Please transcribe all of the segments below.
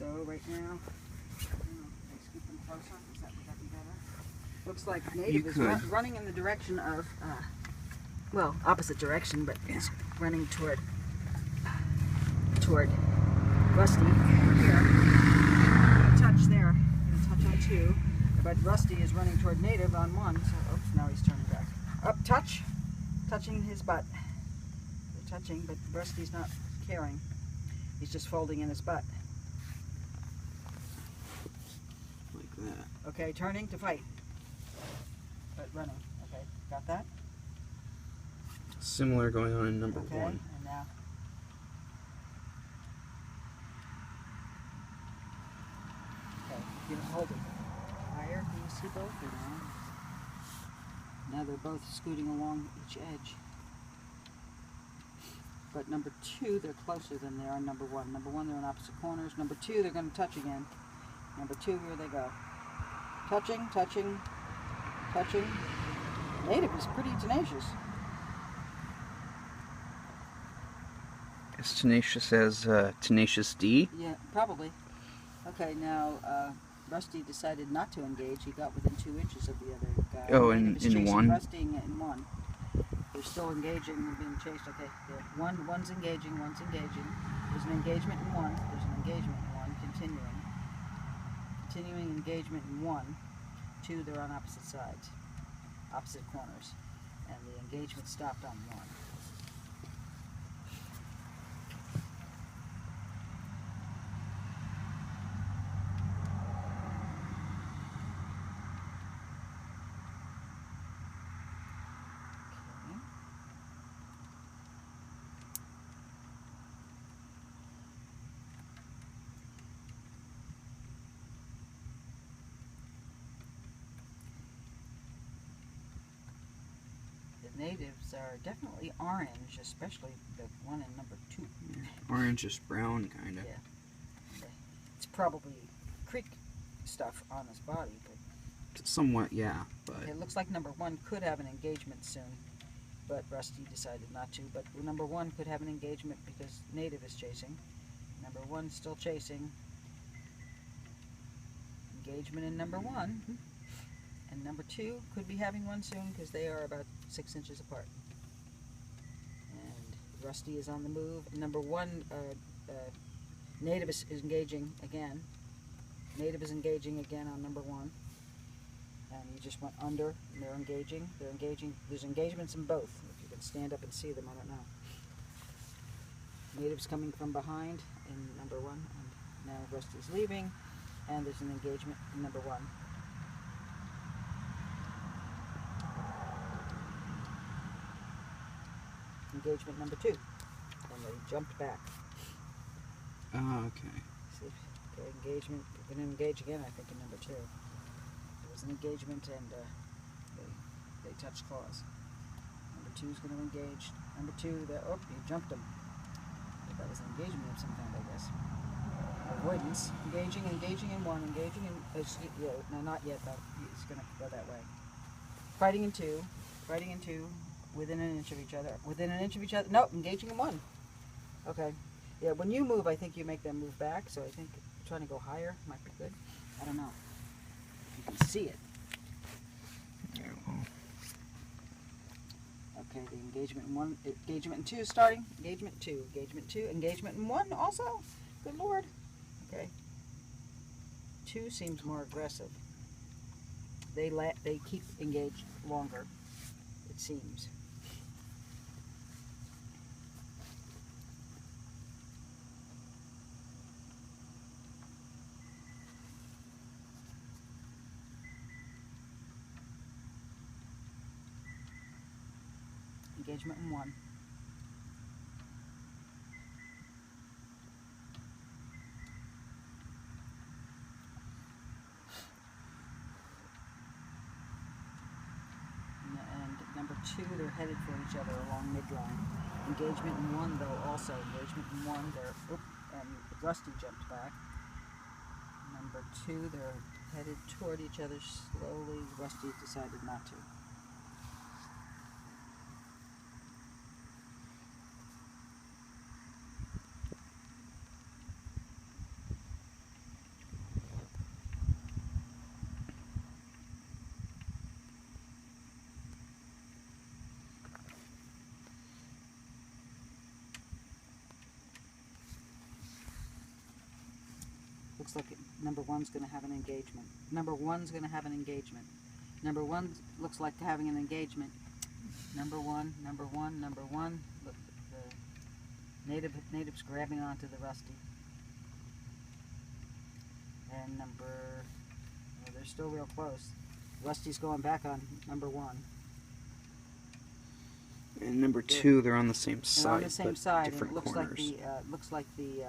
So right now, I scoop them closer. Would that be better? Looks like native is running in the direction of, well, opposite direction, but is running toward Rusty here. Touch there. I'm going to touch on 2, but Rusty is running toward native on 1. So, oops, now he's turning back. Up, touching his butt. They're touching, but Rusty's not caring. He's just folding in his butt. Like that. Okay, turning to fight. But running. Okay, got that? Similar going on in number 1. And now. Okay, you know, hold it. Higher, can you see both? Or no? Now they're both scooting along each edge. But number 2, they're closer than they are number 1. Number 1, they're in opposite corners. Number 2, they're going to touch again. Number 2, here they go. Touching, touching, touching. Native is pretty tenacious. As tenacious as Tenacious D? Yeah, probably. Okay, now Rusty decided not to engage. He got within 2 inches of the other guy. Oh, in 1? Rusty in 1. They're still engaging and being chased. Okay, one's engaging, one's engaging. There's an engagement in 1. There's an engagement in 1. Continuing. Continuing engagement in 1. 2, they're on opposite sides. Opposite corners. And the engagement stopped on 1. Natives are definitely orange, especially the one in number 2. Yeah, orangish brown, kind of. Yeah. It's probably creek stuff on his body, but somewhat, yeah. But it looks like number 1 could have an engagement soon, but Rusty decided not to. But number 1 could have an engagement because native is chasing. Number 1 still chasing. Engagement in number 1. And number 2 could be having one soon because they are about 6 inches apart. And Rusty is on the move. Number 1, native is engaging again. Native is engaging again on number 1. And he just went under, and they're engaging. They're engaging. There's engagements in both. If you can stand up and see them, I don't know. Native's coming from behind in number 1. And now Rusty's leaving. And there's an engagement in number 1. Engagement number 2, and they jumped back. Oh, okay. See, okay, engagement. We're going to engage again, I think, in number 2. There was an engagement, and they touched claws. Number 2 is going to engage. Number 2, oh, you jumped him. But that was an engagement of some kind, I guess. Avoidance. Engaging in 1, engaging in. Yeah, no, not yet, though. He's going to go that way. Fighting in 2. Fighting in 2. Within an inch of each other. Within an inch of each other. No, engaging in 1. Okay. Yeah, when you move, I think you make them move back. So I think trying to go higher might be good. I don't know. You can see it. Yeah, well. Okay, the engagement in 1. Engagement in 2 starting. Engagement 2. Engagement 2. Engagement in 1 also. Good Lord. Okay. 2 seems more aggressive. They keep engaged longer, it seems. Engagement in 1. And number 2, they're headed for each other along midline. Engagement in 1, though, also. Engagement in 1, they're, and Rusty jumped back. Number 2, they're headed toward each other slowly. Rusty decided not to. looks like number one's going to have an engagement. Number one's going to have an engagement. Number one looks like having an engagement. Number one, number one, number one. Look, the native's grabbing onto the Rusty. And number, well, they're still real close. Rusty's going back on number one. And number two, they're on the same side. They're on the same side, and different it looks corners. like the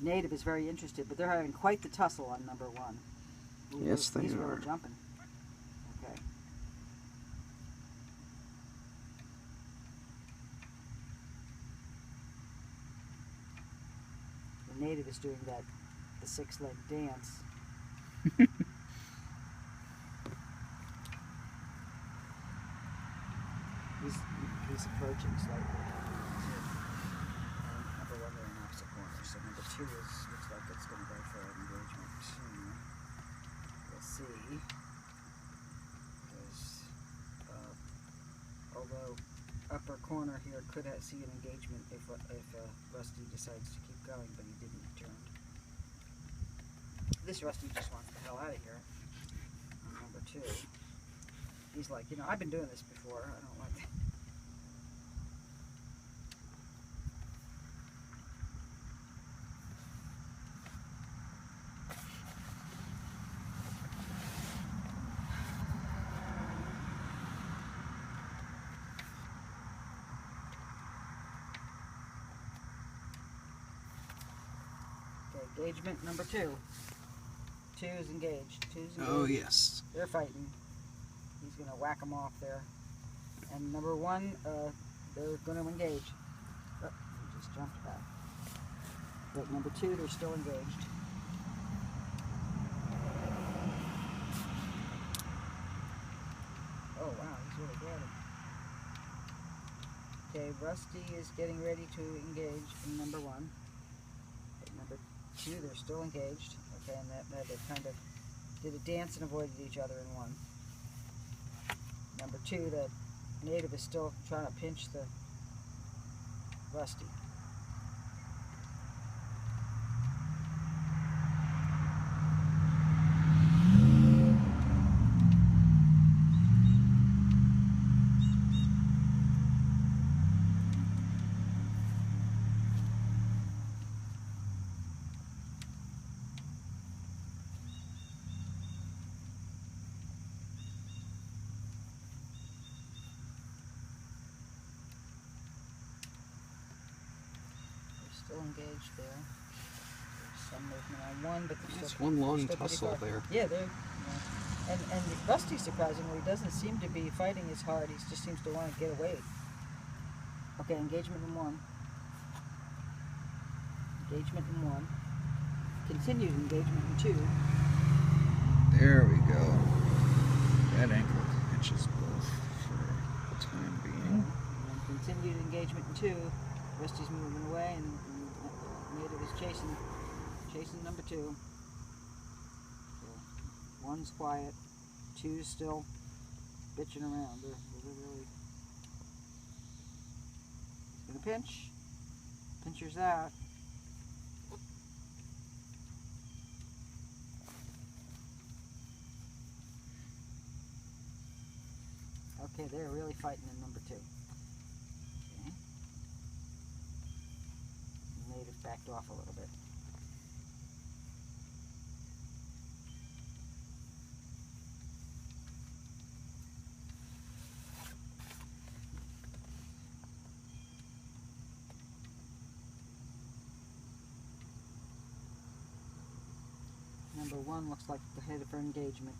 native is very interested, but they're having quite the tussle on number one. Yes, they He's are. really jumping. Okay. The native is doing the six-leg dance. He's approaching slightly. And number one, they're in opposite corners. So number two looks like it's going to go for an engagement. We'll see. Because although upper corner here could see an engagement if Rusty decides to keep going, but he didn't turn. This Rusty just wants the hell out of here. And number two, he's like, you know, I've been doing this before. I don't like that. Engagement number two. Two is engaged. Two's engaged. Oh, yes. They're fighting. He's going to whack them off there. And number one, they're going to engage. Oh, he just jumped back. But number two, they're still engaged. Oh, wow, he's really grabbing. Okay, Rusty is getting ready to engage in number one. Number two, they're still engaged. Okay, and that they kind of did a dance and avoided each other in one. Number two, the native is still trying to pinch the Rusty. Still engaged there. There's some movement on one, but there's It's still, one long still pretty tussle far. there. Yeah, they're. Yeah. And Rusty, surprisingly, doesn't seem to be fighting as hard. He just seems to want to get away. Okay, engagement in one. Engagement in one. Continued engagement in two. There we go. That ankle pinches both for the time being. And continued engagement in two. Rusty's moving away, and native is chasing number two. So one's quiet, two's still bitching around. They're really. He's gonna pinch. Pincher's out. Okay, they're really fighting in number two. Okay. Native backed off a little bit. Number one looks like the head of her engagement.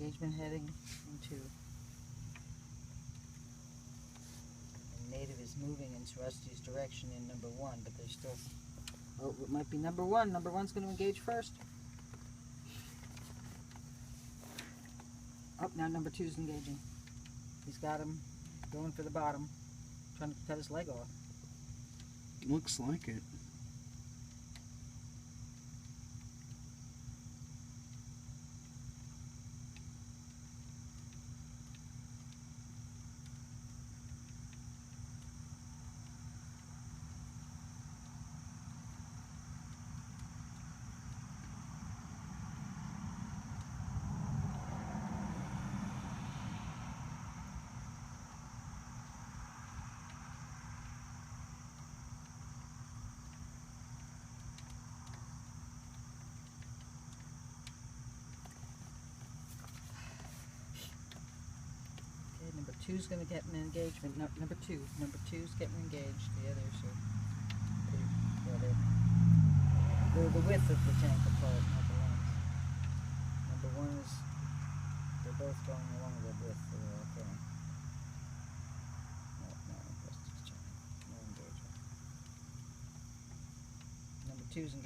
Engagement heading into. And native is moving into Rusty's direction in number 1, but there's still. Oh, it might be number 1. Number 1's going to engage first. Oh, now number 2's engaging. He's got him going for the bottom, trying to cut his leg off. Looks like it. Number 2's going to get an engagement. No, number 2's getting engaged. The others are pretty, well, they're the width of the tank apart, not the length. Number 1 is, they're both going along the width. Okay. No engagement. Number 2's engaged.